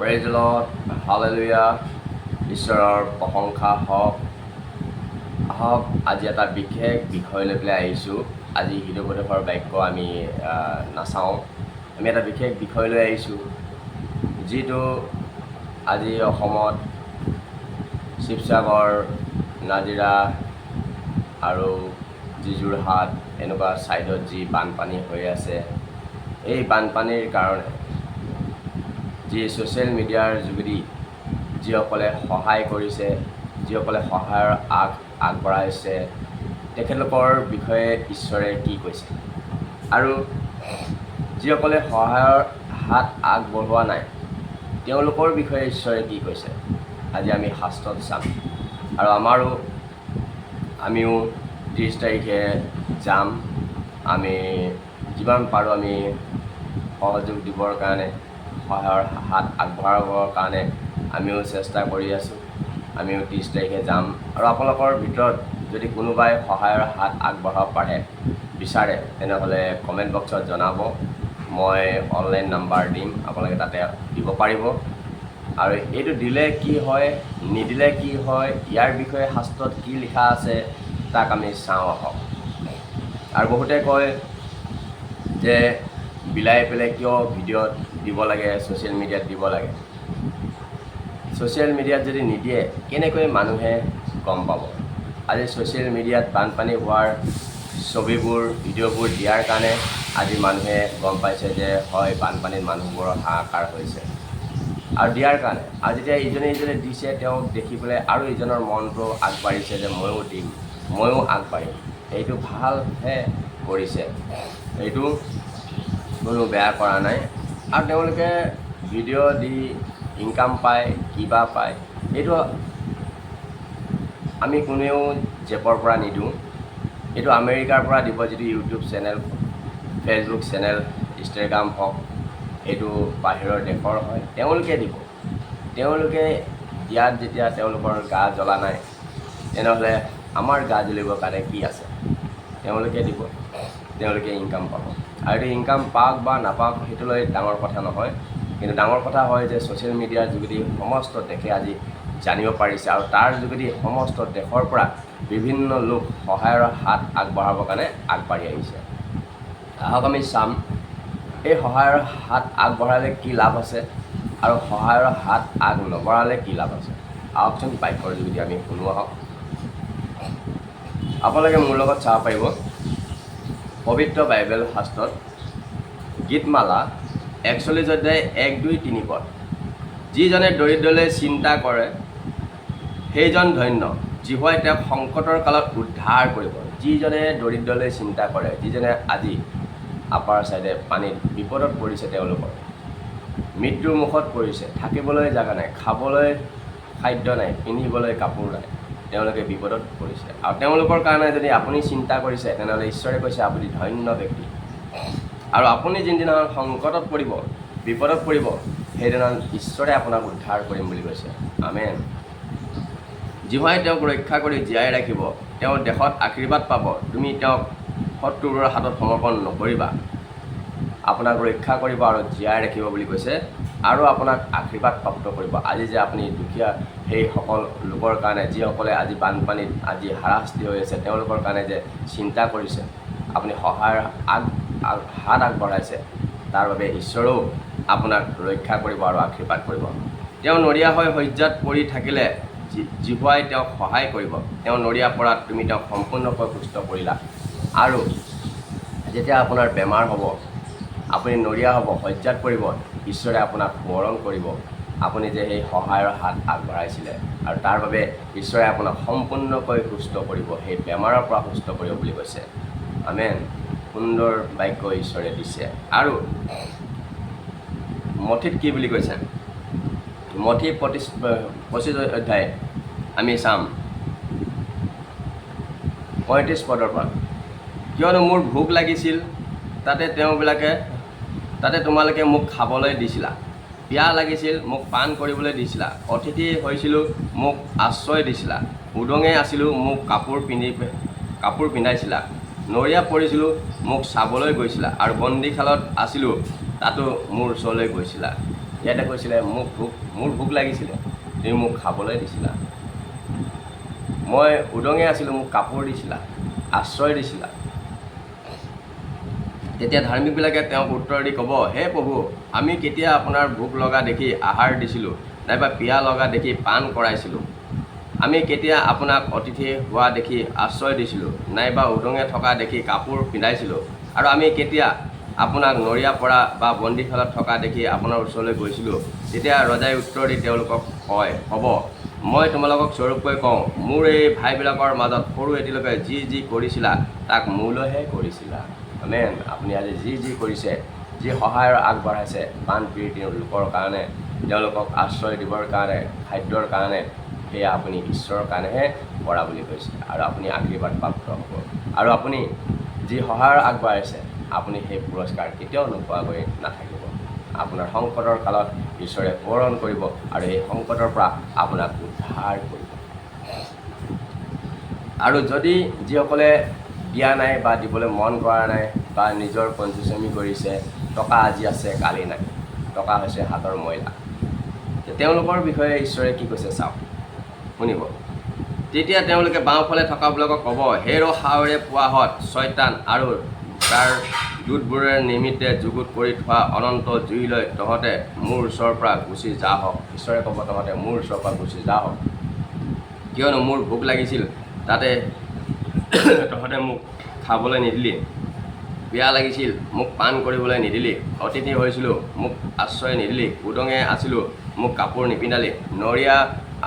Praise the Lord, Hallelujah, ঈশ্বৰৰ প্ৰশংসা হওক। আহক আজি এটা বিশেষ বিষয় লৈ পেলাই আহিছোঁ। আজি হৃদয়বোধকৰ বাক্য আমি নাচাওঁ, আমি এটা বিশেষ বিষয় লৈ আহিছোঁ, যিটো আজি অসমত শিৱসাগৰ, নাজিৰা আৰু যোৰহাট এনেকুৱা ছাইডত যি বানপানী হৈ আছে, এই বানপানীৰ কাৰণে যি ছ'চিয়েল মিডিয়াৰ যোগেদি যিসকলে সহায় কৰিছে, যিসকলে সহায়ৰ আগবঢ়াইছে, তেখেতলোকৰ বিষয়ে ঈশ্বৰে কি কৈছে, আৰু যিসকলে সহায়ৰ হাত আগবঢ়োৱা নাই তেওঁলোকৰ বিষয়ে ঈশ্বৰে কি কৈছে, আজি আমি শাস্ত্ৰত চাম। আৰু আমিও 30 তাৰিখে যাম। আমি যিমান পাৰোঁ আমি সহযোগ দিবৰ কাৰণে, সহায়ৰ হাত আগবঢ়াবৰ কাৰণে আমিও চেষ্টা কৰি আছোঁ। আমিও 30 তাৰিখে যাম। আৰু আপোনালোকৰ ভিতৰত যদি কোনোবাই সহায়ৰ হাত আগবঢ়াব বিচাৰে, তেনেহ'লে কমেণ্ট বক্সত জনাব। মই অনলাইন নাম্বাৰ দিম, আপোনালোকে তাতে দিব পাৰিব। আৰু এইটো দিলে কি হয়, নিদিলে কি হয়, ইয়াৰ বিষয়ে শাস্ত্ৰত কি লিখা আছে তাক আমি চাওঁ আহক। আৰু বহুতে কয় যে বিলাই পেলাই কিয় ভিডিঅ'ত দিব লাগে, ছ'চিয়েল মিডিয়াত দিব লাগে। ছ'চিয়েল মিডিয়াত যদি নিদিয়ে কেনেকৈ মানুহে গম পাব? আজি ছ'চিয়েল মিডিয়াত বানপানী হোৱাৰ ছবিবোৰ, ভিডিঅ'বোৰ দিয়াৰ কাৰণে আজি মানুহে গম পাইছে যে হয়, বানপানীত মানুহবোৰৰ হাহাকাৰ হৈছে। আৰু দিয়াৰ কাৰণে আৰু যেতিয়া ইজনে দিছে, তেওঁক দেখি পেলাই আৰু ইজনৰ মনটো আগবাঢ়িছে যে ময়ো দিম, ময়ো আগবাঢ়িম। সেইটো ভালহে কৰিছে, এইটো কোনো বেয়া কৰা নাই। আৰু তেওঁলোকে ভিডিঅ' দি ইনকাম পায়, কিবা পায়, এইটো আমি কোনেও জেপৰ পৰা নিদিওঁ। এইটো আমেৰিকাৰ পৰা দিব, যিটো YouTube channel, Facebook channel, Instagram হওক, এইটো বাহিৰৰ দেশৰ হয়, তেওঁলোকে দিব। তেওঁলোকে ইয়াত যেতিয়া তেওঁলোকৰ গা জ্বলা নাই, তেনেহ'লে আমাৰ গা জ্বলিবৰ কাৰণে কি আছে? তেওঁলোকে দিব, তেওঁলোকে ইনকাম পাব। আৰু এইটো ইনকাম পাওক বা নাপাওক সেইটো লৈ ডাঙৰ কথা নহয়, কিন্তু ডাঙৰ কথা হয় যে ছ'চিয়েল মিডিয়াৰ যোগেদি সমস্ত দেশে আজি জানিব পাৰিছে, আৰু তাৰ যোগেদি সমস্ত দেশৰ পৰা বিভিন্ন লোক সহায়ৰ হাত আগবঢ়াবৰ কাৰণে আগবাঢ়ি আহিছে। আহক আমি চাম, এই সহায়ৰ হাত আগবঢ়ালে কি লাভ আছে আৰু সহায়ৰ হাত আগ নবঢ়ালে কি লাভ আছে। আহকচোন বাক্যৰ যোগেদি আমি শুনো আহক। আপোনালোকে মোৰ লগত চাব পাৰিব পবিত্ৰ বাইবেল শাস্ত্ৰত গীতমালা 41 অধ্যায় 1, 2, 3 পদ। যিজনে দৰিদ্ৰলৈ চিন্তা কৰে সেইজন ধন্য, যিহোৱাই তেওঁক সংকটৰ কালত উদ্ধাৰ কৰিব। যিজনে দৰিদ্ৰলৈ চিন্তা কৰে, যিজনে আজি আপাৰ ছাইডে পানীত বিপদত পৰিছে, তেওঁলোকৰ মৃত্যুৰ মুখত পৰিছে, থাকিবলৈ জেগা নাই, খাবলৈ খাদ্য নাই, পিন্ধিবলৈ কাপোৰ নাই, তেওঁলোকে বিপদত পৰিছে। আৰু তেওঁলোকৰ কাৰণে যদি আপুনি চিন্তা কৰিছে, তেনেহ'লে ঈশ্বৰে কৈছে আপুনি ধন্য ব্যক্তি। আৰু আপুনি যোনদিনাখন সংকটত পৰিব, বিপদত পৰিব, সেইদিনা ঈশ্বৰে আপোনাক উদ্ধাৰ কৰিম বুলি কৈছে। আমেন। যিহোৱাই তেওঁক ৰক্ষা কৰি জীয়াই ৰাখিব, তেওঁৰ দেশত আশীৰ্বাদ পাব। তুমি তেওঁক শত্ৰুবোৰৰ হাতত সমৰ্পণ নকৰিবা। আপোনাক ৰক্ষা কৰিব আৰু জীয়াই ৰাখিব বুলি কৈছে, আৰু আপোনাক আশীৰ্বাদ প্ৰাপ্ত কৰিব। আজি যে আপুনি দুখীয়া সেইসকল লোকৰ কাৰণে, যিসকলে আজি বানপানীত আজি হাৰাশাস্তি হৈ আছে, তেওঁলোকৰ কাৰণে যে চিন্তা কৰিছে, আপুনি সহায়ৰ হাত আগবঢ়াইছে, তাৰ বাবে ঈশ্বৰেও আপোনাক ৰক্ষা কৰিব আৰু আশীৰ্বাদ কৰিব। তেওঁ নৰিয়া হৈ শয্যাত পৰি থাকিলে যিহোৱাই তেওঁক সহায় কৰিব। তেওঁ নৰিয়া পৰাত তুমি তেওঁক সম্পূৰ্ণকৈ সুস্থ কৰিলা। আৰু যেতিয়া আপোনাৰ বেমাৰ হ'ব, আপুনি নৰিয়া হ'ব, শয্যাত পৰিব, ঈশ্বৰে আপোনাক সোঁৱৰণ কৰিব, আপুনি যে সেই সহায়ৰ হাত আগবঢ়াইছিলে, আৰু তাৰ বাবে ঈশ্বৰে আপোনাক সম্পূৰ্ণকৈ সুস্থ কৰিব, সেই বেমাৰৰ পৰা সুস্থ কৰিব বুলি কৈছে। আমেন। সুন্দৰ বাক্য ঈশ্বৰে দিছে। আৰু মথিত কি বুলি কৈছে? মথি 25 অধ্যায় আমি চাম 35 পদৰ পৰা। কিয়নো মোৰ ভোক লাগিছিল, তাতে তোমালোকে মোক খাবলৈ দিছিলা। পিয়াহ লাগিছিল, মোক পান কৰিবলৈ দিছিলা। অতিথি হৈছিলোঁ, মোক আশ্ৰয় দিছিলা। উদঙে আছিলোঁ, মোক কাপোৰ পিন্ধাইছিলা। নৰিয়া পৰিছিলোঁ, মোক চাবলৈ গৈছিলা। আৰু বন্দীশালত আছিলোঁ, তাতো মোৰ ওচৰলৈ গৈছিলা। ইয়াতে কৈছিলে মোৰ ভোক লাগিছিলে, তুমি মোক খাবলৈ দিছিলা। মই উদঙে আছিলোঁ, মোক কাপোৰ দিছিলা, আশ্ৰয় দিছিলা। তেতিয়া ধাৰ্মিকবিলাকে তেওঁক উত্তৰ দি ক'ব, হে প্ৰভু, আমি কেতিয়া আপোনাৰ ভোক লগা দেখি আহাৰ দিছিলোঁ, নাইবা পিয়া লগা দেখি পাণ কৰাইছিলোঁ? আমি কেতিয়া আপোনাক অতিথি হোৱা দেখি আশ্ৰয় দিছিলোঁ, নাইবা উদঙে থকা দেখি কাপোৰ পিন্ধাইছিলোঁ? আৰু আমি কেতিয়া আপোনাক নৰিয়া পৰা বা বন্দীশালত থকা দেখি আপোনাৰ ওচৰলৈ গৈছিলোঁ? তেতিয়া ৰজাই উত্তৰ দি তেওঁলোকক কয়, হ'ব, মই তোমালোকক স্বৰূপকৈ কওঁ, মোৰ এই ভাইবিলাকৰ মাজত সৰু এটিলৈকে যি যি কৰিছিলা, তাক মোলৈহে কৰিছিলা। আমেন। আপুনি আজি যি যি কৰিছে, যি সহায়ৰ আগবঢ়াইছে বানপীড়িত লোকৰ কাৰণে, তেওঁলোকক আশ্ৰয় দিবৰ কাৰণে, খাদ্যৰ কাৰণে, সেয়া আপুনি ঈশ্বৰৰ কাৰণেহে কৰা বুলি কৈছে, আৰু আপুনি আশীৰ্বাদ প্ৰাপ্ত হ'ব। আৰু আপুনি যি সহায়ৰ আগবঢ়াইছে, আপুনি সেই পুৰস্কাৰ কেতিয়াও নোপোৱাকৈ নাথাকিব। আপোনাৰ সংকটৰ কালত ঈশ্বৰে পূৰণ কৰিব, আৰু এই সংকটৰ পৰা আপোনাক উদ্ধাৰ কৰিব। আৰু যদি যিসকলে দিয়া নাই বা দিবলৈ মন কৰা নাই বা নিজৰ কঞ্জুচামি কৰিছে, টকা আজি আছে কালি নাই, টকা হৈছে হাতৰ ময়লা, তেওঁলোকৰ বিষয়ে ঈশ্বৰে কি কৈছে চাওক, শুনিব। তেতিয়া তেওঁলোকে বাওঁফালে থকাবিলাকক ক'ব, হেৰ সাৱৰে পোৱাহঁত, ছয়তান আৰু তাৰ দূতবোৰে নিমিত্তে যুগুত কৰি থোৱা অনন্ত জুইলৈ তহঁতে মোৰ ওচৰৰ পৰা গুচি যা হওক। ঈশ্বৰে ক'ব, তহঁতে মোৰ ওচৰৰ পৰা গুচি যা হওক, কিয়নো মোৰ ভোক লাগিছিল, তাতে তহঁতে মোক খাবলৈ নিদিলি, পিয়া লাগিছিল, মোক পাণ কৰিবলৈ নিদিলি, অতিথি হৈছিলোঁ, মোক আশ্ৰয় নিদিলি, উদঙে আছিলোঁ, মোক কাপোৰ নিপিন্ধালি, নৰিয়া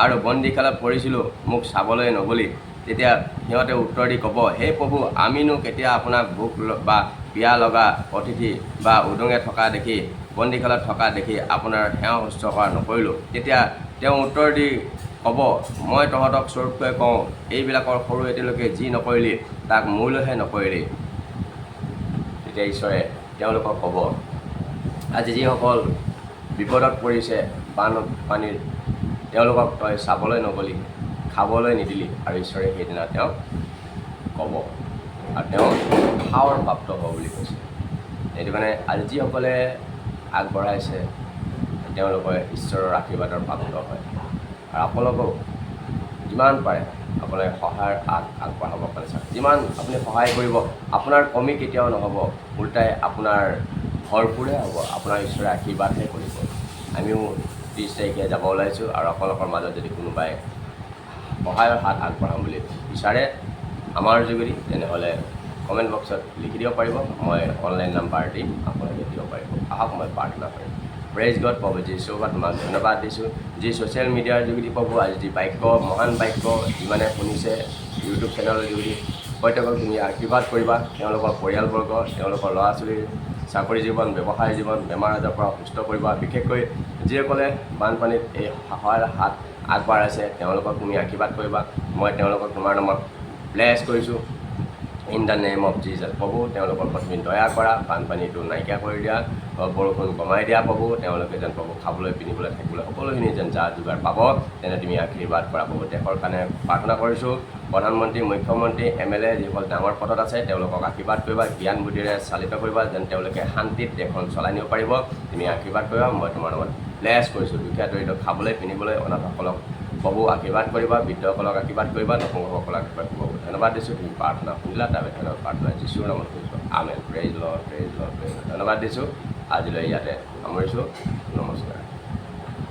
আৰু বন্দীশালত পৰিছিলোঁ, মোক চাবলৈ নগলি। তেতিয়া সিহঁতে উত্তৰ দি ক'ব, হে প্ৰভু, আমিনো কেতিয়া আপোনাক ভোক বা পিয়া লগা, অতিথি বা উদঙে থকা দেখি, বন্দীশালত থকা দেখি আপোনাৰ সেৱা শুশ্ৰূষা নকৰিলোঁ? তেতিয়া তেওঁ উত্তৰ দি ক'ব, মই তহঁতক স্বৰূপকৈ কওঁ, এইবিলাকৰ সৰু এটিলৈকে যি নকৰিলি, তাক মোলৈহে নকৰিলি। তেতিয়া ঈশ্বৰে তেওঁলোকক ক'ব, আজি যিসকল বিপদত পৰিছে বানপানীৰ, তেওঁলোকক তই চাবলৈ নগলি, খাবলৈ নিদিলি, আৰু ঈশ্বৰে সেইদিনা তেওঁক ক'ব, আৰু তেওঁ সাৱৰ প্ৰাপ্ত হ'ব বুলি কৈছে। সেইটো কাৰণে আজি যিসকলে আগবঢ়াইছে, তেওঁলোকে ঈশ্বৰৰ আশীৰ্বাদৰ প্ৰাপ্ত হয়। আৰু আপোনালোকেও যিমান পাৰে আপোনালোকে সহায়ৰ আগবঢ়াব পাৰে। যিমান আপুনি সহায় কৰিব, আপোনাৰ কমি কেতিয়াও নহ'ব, উল্টাই আপোনাৰ ভৰপূৰহে হ'ব, আপোনাৰ ঈশ্বৰে আশীৰ্বাদহে কৰিব। আমিও 30 তাৰিখে যাব ওলাইছোঁ, আৰু আপোনালোকৰ মাজত যদি কোনোবাই সহায়ৰ হাত আগবঢ়াম বুলি বিচাৰে আমাৰ যোগেদি, তেনেহ'লে কমেণ্ট বক্সত লিখি দিব পাৰিব, মই অনলাইন নাম্বাৰ দিম, আপোনালোকে দিব পাৰিব। আহক মই প্ৰাৰ্থনা কৰিম। Praise god. প্ৰভু যীশুক তোমাক ধন্যবাদ দিছোঁ, যি ছ'চিয়েল মিডিয়াৰ যোগেদি প্ৰভু আজি যি বাক্য, মহান বাক্য যিমানে শুনিছে ইউটিউব চেনেলৰ যোগেদি, প্ৰত্যেকক তুমি আশীৰ্বাদ কৰিবা, তেওঁলোকৰ পৰিয়ালবৰ্গ, তেওঁলোকৰ ল'ৰা ছোৱালীৰ চাকৰি জীৱন, ব্যৱসায় জীৱন, বেমাৰ আজাৰৰ পৰা সুস্থ কৰিবা। বিশেষকৈ যিসকলে বানপানীত এই সহায়ৰ হাত আগবঢ়াইছে, তেওঁলোকক তুমি আশীৰ্বাদ কৰিবা। মই তেওঁলোকক তোমাৰ নামত ব্লেছ কৰিছোঁ, in the name of Jesus. প্ৰভু, তেওঁলোকৰ ওপৰত তুমি দয়া কৰা, বানপানীটো নাইকিয়া কৰি দিয়া, বৰষুণ কমাই দিয়া প্ৰভু, তেওঁলোকে যেন প্ৰভু খাবলৈ, পিন্ধিবলৈ, থাকিবলৈ সকলোখিনি যেন যা যোগাৰ পাব, তেনে তুমি আশীৰ্বাদ কৰা প্ৰভু। দেশৰ কাৰণে প্ৰাৰ্থনা কৰিছোঁ, প্ৰধানমন্ত্ৰী, মুখ্যমন্ত্ৰী, MLA যিসকল ডাঙৰ পদত আছে, তেওঁলোকক আশীৰ্বাদ কৰিবা, জ্ঞান বুদ্ধিৰে চালিত কৰিবা, যেন তেওঁলোকে শান্তিত দেশখন চলাই নিব পাৰিব, তুমি আশীৰ্বাদ কৰিবা। মই তোমাৰ নামত ব্লেছ কৰিছোঁ। দুখীয়া দৰিদ্ৰ খাবলৈ, পিন্ধিবলৈ, অনাথসকলক প্ৰভু আশীৰ্বাদ কৰিবা, বৃদ্ধসকলক আশীৰ্বাদ কৰিবা, নপুংসকলক আশীৰ্বাদ কৰিব। ধন্যবাদ দিছোঁ, তুমি প্ৰাৰ্থনা শুনিলা, তাৰ বাবে প্ৰাৰ্থনা যীশুৰ নামত কৰিছোঁ। Amen. Praise Lord, praise Lord, praise Lord. ধন্যবাদ দিছোঁ। আজিলৈ ইয়াতে সামৰিছোঁ। নমস্কাৰ।